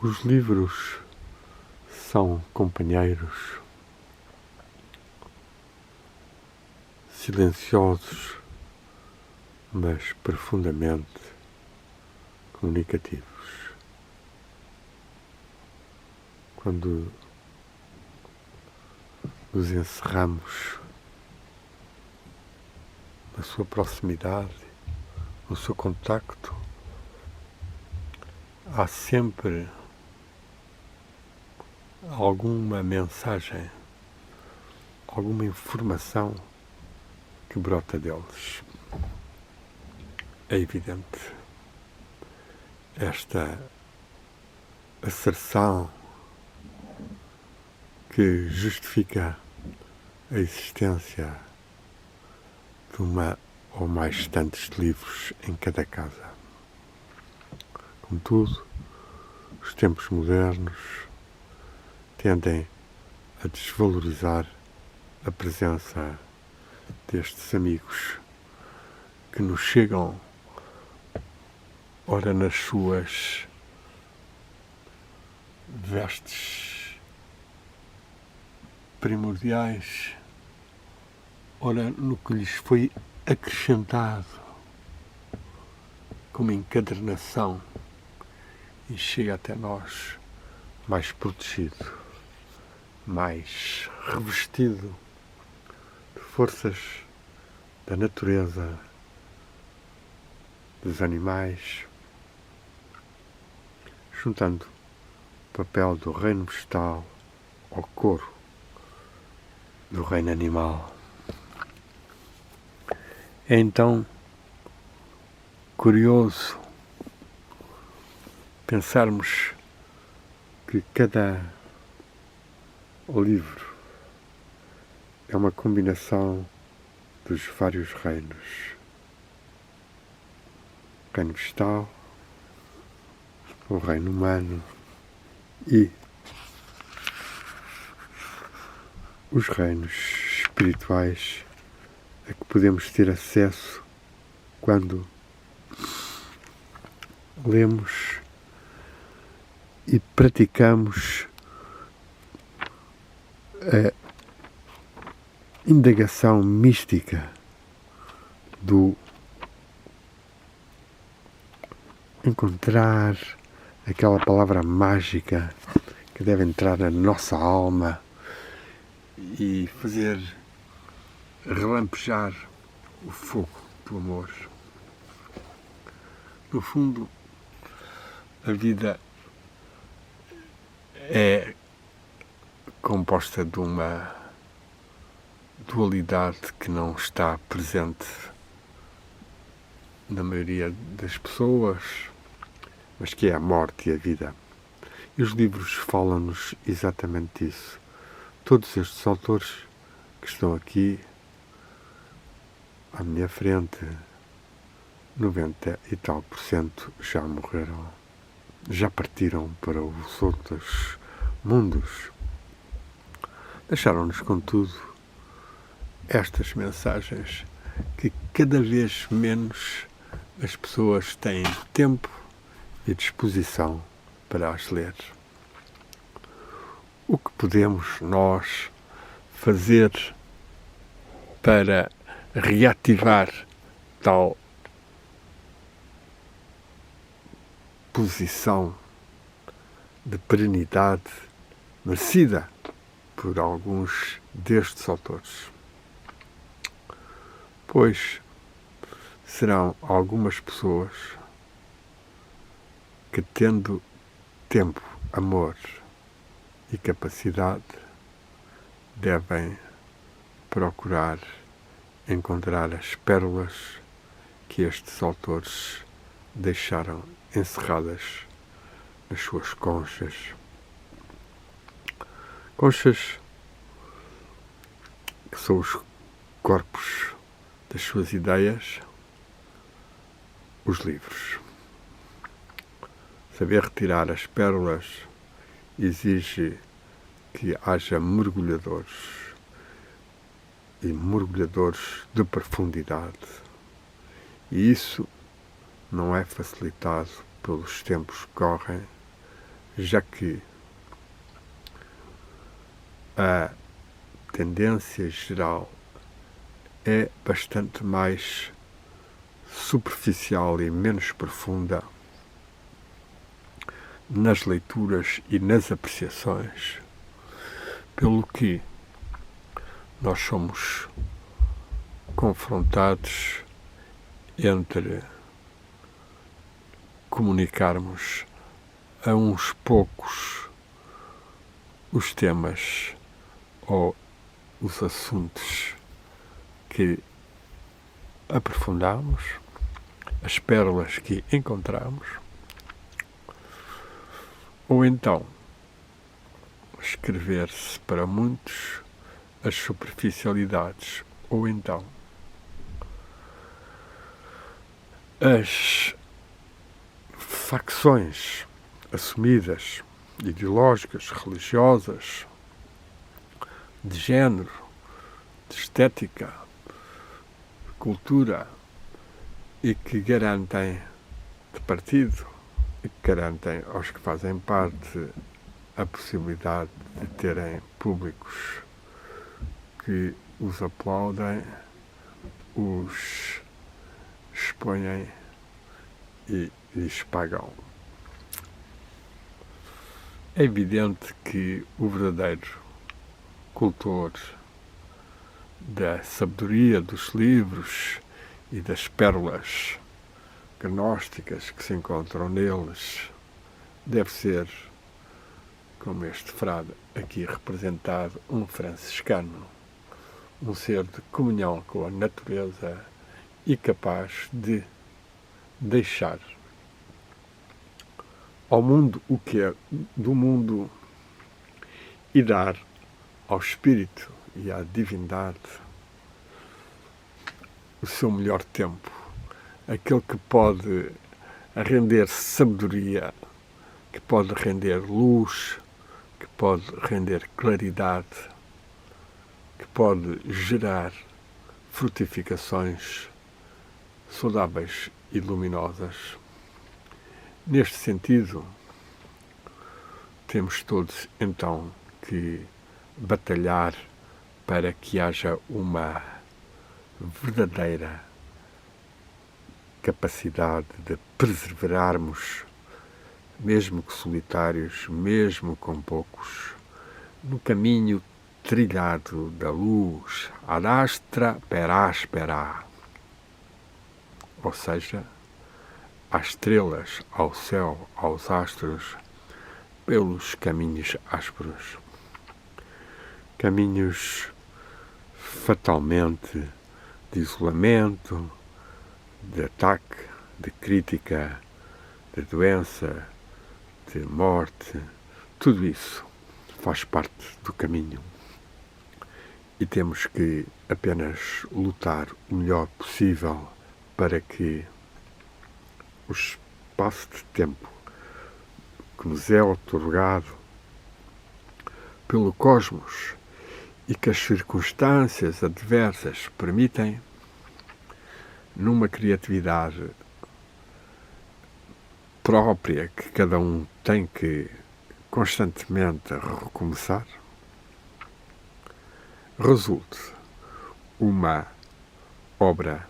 Os livros são companheiros silenciosos, mas profundamente comunicativos. Quando nos encerramos na sua proximidade, no seu contacto, há sempre alguma mensagem, alguma informação que brota deles. É evidente esta asserção que justifica a existência de uma ou mais tantos livros em cada casa. Contudo, os tempos modernos tendem a desvalorizar a presença destes amigos que nos chegam, ora nas suas vestes primordiais, ora no que lhes foi acrescentado como encadernação, e chega até nós mais protegido, mais revestido de forças da natureza, dos animais, juntando o papel do reino vegetal ao coro do reino animal. É então curioso pensarmos que cada livro é uma combinação dos vários reinos. O reino vegetal, o reino humano e os reinos espirituais a que podemos ter acesso quando lemos e praticamos a indagação mística do encontrar aquela palavra mágica que deve entrar na nossa alma e fazer relampejar o fogo do amor. No fundo, a vida é composta de uma dualidade que não está presente na maioria das pessoas, mas que é a morte e a vida. E os livros falam-nos exatamente disso. Todos estes autores que estão aqui à minha frente, 90 e tal por cento já morreram, já partiram para os outros mundos. Deixaram-nos, contudo, estas mensagens que cada vez menos as pessoas têm tempo e disposição para as ler. O que podemos nós fazer para reativar tal posição de perenidade merecida por alguns destes autores? Pois serão algumas pessoas que, tendo tempo, amor e capacidade, devem procurar encontrar as pérolas que estes autores deixaram encerradas nas suas conchas. Conchas que são os corpos das suas ideias, os livros. Saber retirar as pérolas exige que haja mergulhadores e mergulhadores de profundidade. E isso não é facilitado pelos tempos que correm já que a tendência geral é bastante mais superficial e menos profunda nas leituras e nas apreciações, pelo que nós somos confrontados entre comunicarmos a uns poucos os temas ou os assuntos que aprofundamos, as pérolas que encontramos, ou então escrever-se para muitos as superficialidades, ou então as facções assumidas, ideológicas, religiosas, de género, de estética, de cultura, e que garantem de partido e que garantem aos que fazem parte a possibilidade de terem públicos que os aplaudem, os expõem e lhes pagam. É evidente que o verdadeiro cultor da sabedoria dos livros e das pérolas gnósticas que se encontram neles deve ser, como este frade aqui representado, um franciscano, um ser de comunhão com a natureza e capaz de deixar ao mundo o que é do mundo e dar ao espírito e à divindade o seu melhor tempo, aquele que pode render sabedoria, que pode render luz, que pode render claridade, que pode gerar frutificações saudáveis e luminosas. Neste sentido, temos todos então que batalhar para que haja uma verdadeira capacidade de perseverarmos, mesmo que solitários, mesmo com poucos, no caminho trilhado da luz, ad astra per aspera, ou seja, às estrelas, ao céu, aos astros, pelos caminhos ásperos. Caminhos fatalmente de isolamento, de ataque, de crítica, de doença, de morte, tudo isso faz parte do caminho. E temos que apenas lutar o melhor possível para que o espaço de tempo que nos é otorgado pelo cosmos e que as circunstâncias adversas permitem, numa criatividade própria que cada um tem que constantemente recomeçar, resulte uma obra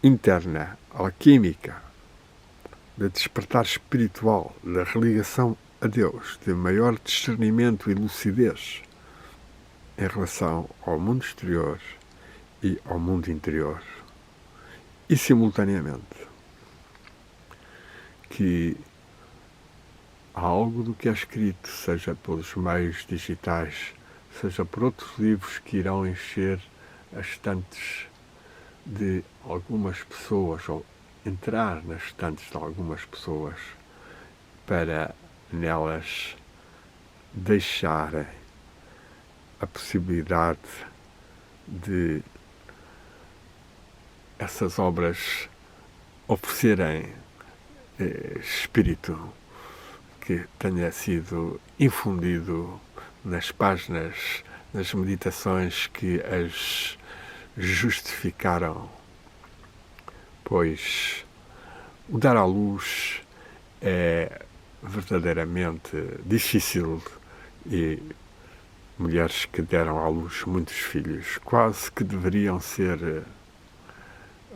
interna, alquímica, de despertar espiritual, da religação a Deus, de maior discernimento e lucidez em relação ao mundo exterior e ao mundo interior. E, simultaneamente, que algo do que é escrito, seja pelos meios digitais, seja por outros livros que irão encher as estantes de algumas pessoas, ou entrar nas estantes de algumas pessoas, para nelas deixarem a possibilidade de essas obras oferecerem espírito que tenha sido infundido nas páginas, nas meditações que as justificaram, pois o dar à luz é verdadeiramente difícil e mulheres que deram à luz muitos filhos, quase que deveriam ser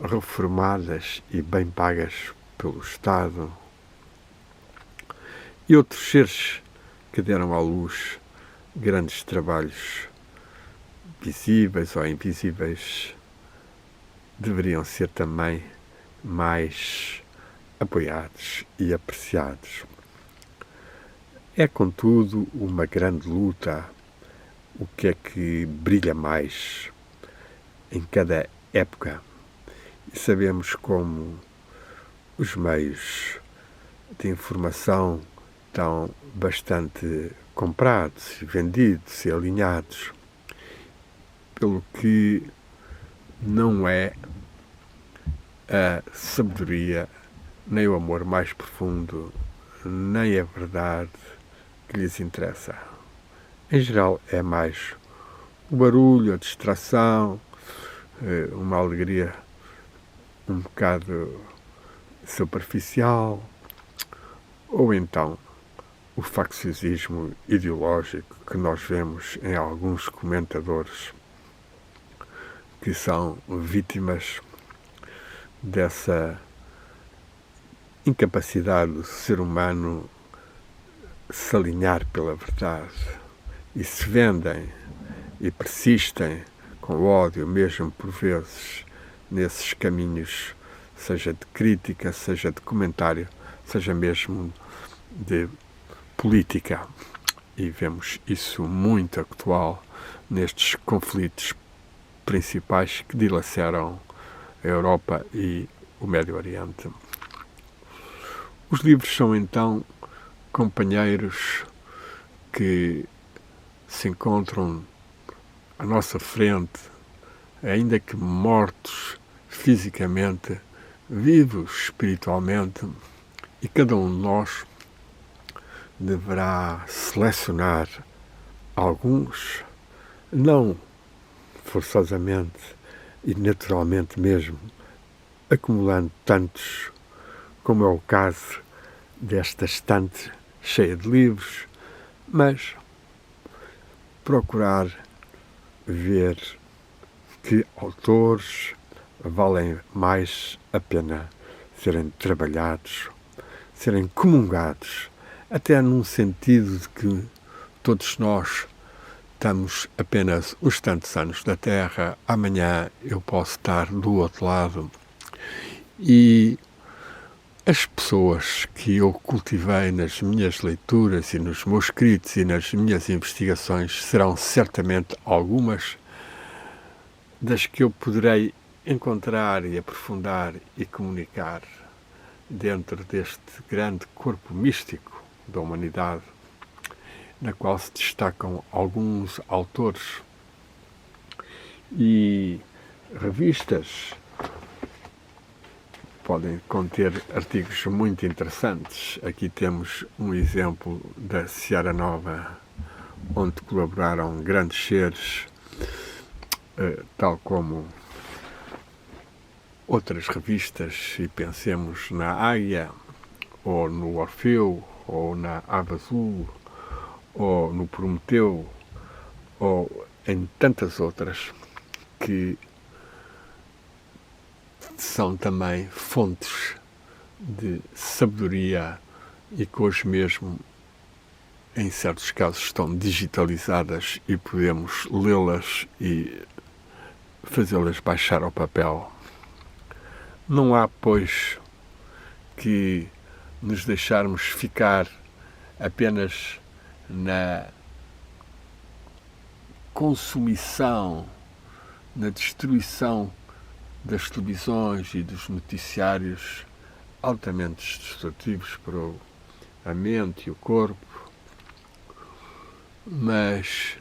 reformadas e bem pagas pelo Estado, e outros seres que deram à luz grandes trabalhos visíveis ou invisíveis deveriam ser também mais apoiados e apreciados. É, contudo, uma grande luta o que é que brilha mais em cada época. E sabemos como os meios de informação estão bastante comprados, vendidos e alinhados, pelo que não é a sabedoria, nem o amor mais profundo, nem a verdade que lhes interessa. Em geral é mais o barulho, a distração, uma alegria um bocado superficial, ou então o facciosismo ideológico que nós vemos em alguns comentadores que são vítimas dessa incapacidade do ser humano se alinhar pela verdade, e se vendem e persistem com ódio, mesmo por vezes, nesses caminhos, seja de crítica, seja de comentário, seja mesmo de política. E vemos isso muito atual nestes conflitos principais que dilaceram a Europa e o Médio Oriente. Os livros são então companheiros que se encontram à nossa frente, ainda que mortos fisicamente, vivos espiritualmente, e cada um de nós deverá selecionar alguns, não forçosamente e naturalmente mesmo, acumulando tantos, como é o caso desta estante cheia de livros, mas procurar ver que autores valem mais a pena serem trabalhados, serem comungados, até num sentido de que todos nós estamos apenas uns tantos anos na Terra, amanhã eu posso estar do outro lado, e as pessoas que eu cultivei nas minhas leituras e nos meus escritos e nas minhas investigações serão certamente algumas das que eu poderei encontrar e aprofundar e comunicar dentro deste grande corpo místico da humanidade, na qual se destacam alguns autores e revistas. Podem conter artigos muito interessantes. Aqui temos um exemplo da Seara Nova, onde colaboraram grandes seres, tal como outras revistas, e pensemos na Águia, ou no Orfeu, ou na Ave Azul, ou no Prometeu, ou em tantas outras que são também fontes de sabedoria e que hoje mesmo, em certos casos, estão digitalizadas e podemos lê-las e fazê-las baixar ao papel. Não há, pois, que nos deixarmos ficar apenas na consumição, na destruição das televisões e dos noticiários altamente destrutivos para a mente e o corpo, mas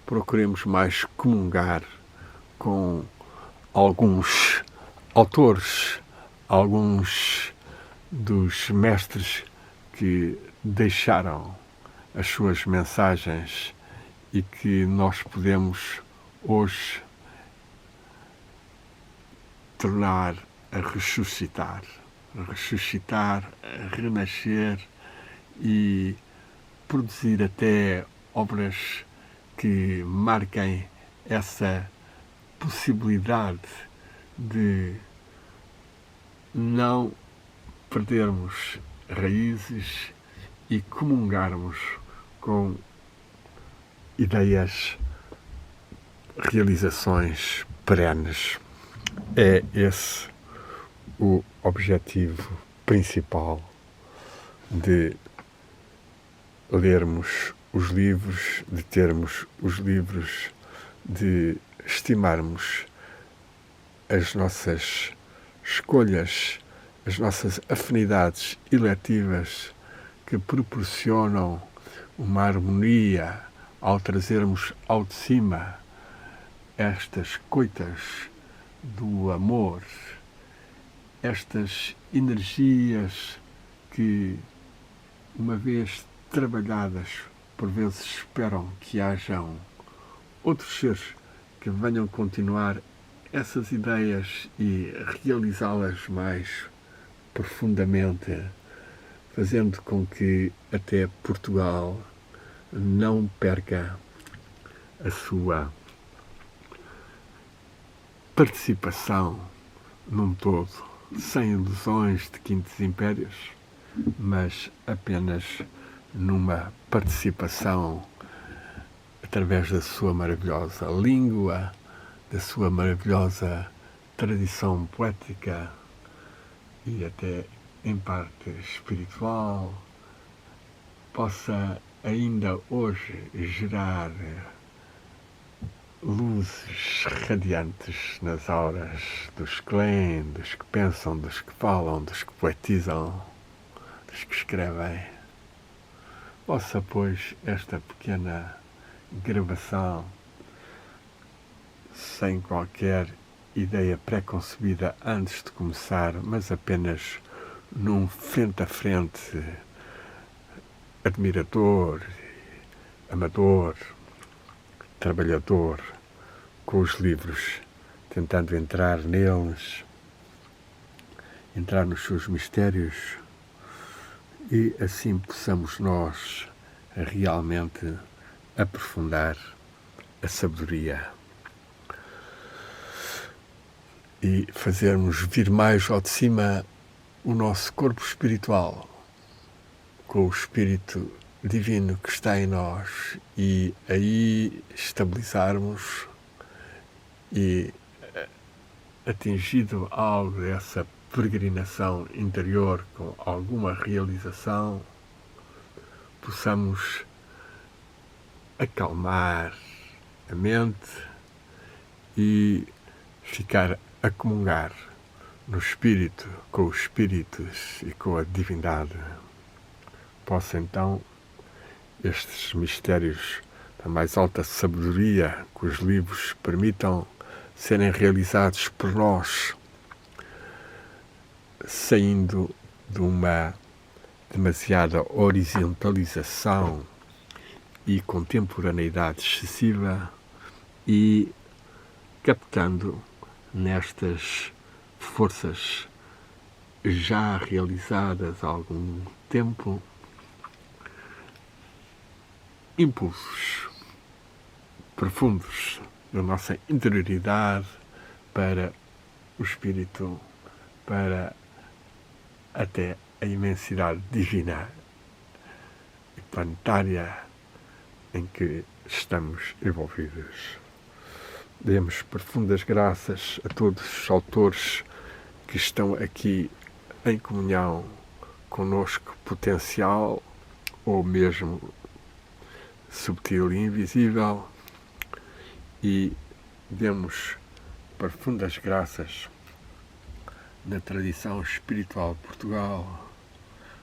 procuremos mais comungar com alguns autores, alguns dos mestres que deixaram as suas mensagens e que nós podemos hoje tornar a ressuscitar, a renascer e produzir até obras que marquem essa possibilidade de não perdermos raízes e comungarmos com ideias, realizações perenes. É esse o objetivo principal de lermos os livros, de termos os livros, de estimarmos as nossas escolhas, as nossas afinidades eletivas que proporcionam uma harmonia ao trazermos ao de cima estas coitas do amor, estas energias que, uma vez trabalhadas, por vezes esperam que hajam outros seres que venham continuar essas ideias e realizá-las mais profundamente, fazendo com que até Portugal não perca a sua participação num todo, sem ilusões de quintos impérios, mas apenas numa participação através da sua maravilhosa língua, da sua maravilhosa tradição poética e até em parte espiritual, possa ainda hoje gerar luzes radiantes nas auras dos que leem, dos que pensam, dos que falam, dos que poetizam, dos que escrevem. Possa, pois, esta pequena gravação, sem qualquer ideia pré-concebida antes de começar, mas apenas num frente a frente admirador, amador, trabalhador com os livros, tentando entrar neles, entrar nos seus mistérios e assim possamos nós realmente aprofundar a sabedoria e fazermos vir mais ao de cima o nosso corpo espiritual com o Espírito Divino que está em nós e aí estabilizarmos e, atingido algo dessa peregrinação interior com alguma realização, possamos acalmar a mente e ficar a comungar no Espírito, com os Espíritos e com a Divindade. Possa então estes mistérios da mais alta sabedoria que os livros permitam serem realizados por nós, saindo de uma demasiada horizontalização e contemporaneidade excessiva e captando nestas forças já realizadas há algum tempo impulsos profundos da nossa interioridade para o Espírito, para até a imensidade divina e planetária em que estamos envolvidos. Demos profundas graças a todos os autores que estão aqui em comunhão conosco, potencial ou mesmo subtil e invisível, e demos profundas graças na tradição espiritual de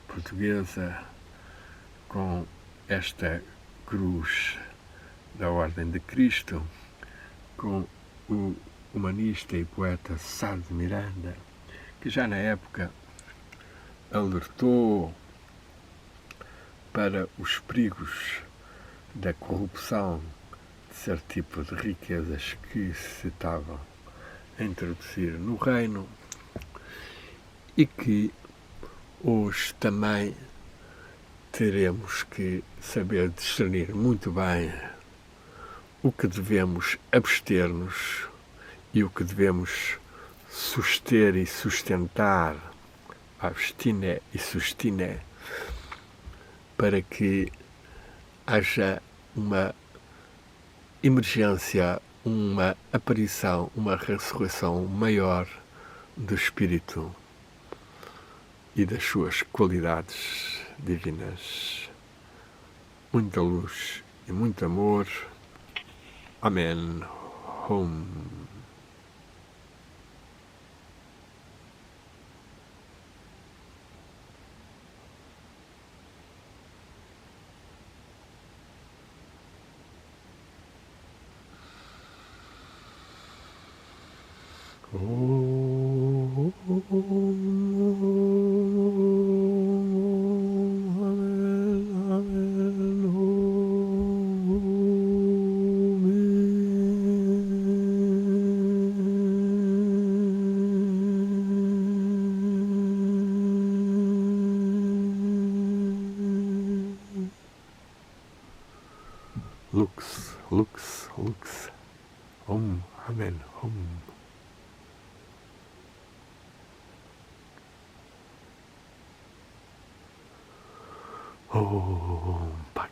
portuguesa, com esta cruz da Ordem de Cristo, com o humanista e poeta Sá de Miranda, que já na época alertou para os perigos da corrupção de certo tipo de riquezas que se estavam a introduzir no reino e que hoje também teremos que saber discernir muito bem o que devemos abster-nos e o que devemos suster e sustentar, abstine e sustine, para que haja uma emergência, uma aparição, uma ressurreição maior do Espírito e das suas qualidades divinas. Muita luz e muito amor. Amém. Hum. Lux, lux, lux. Amen. Pai.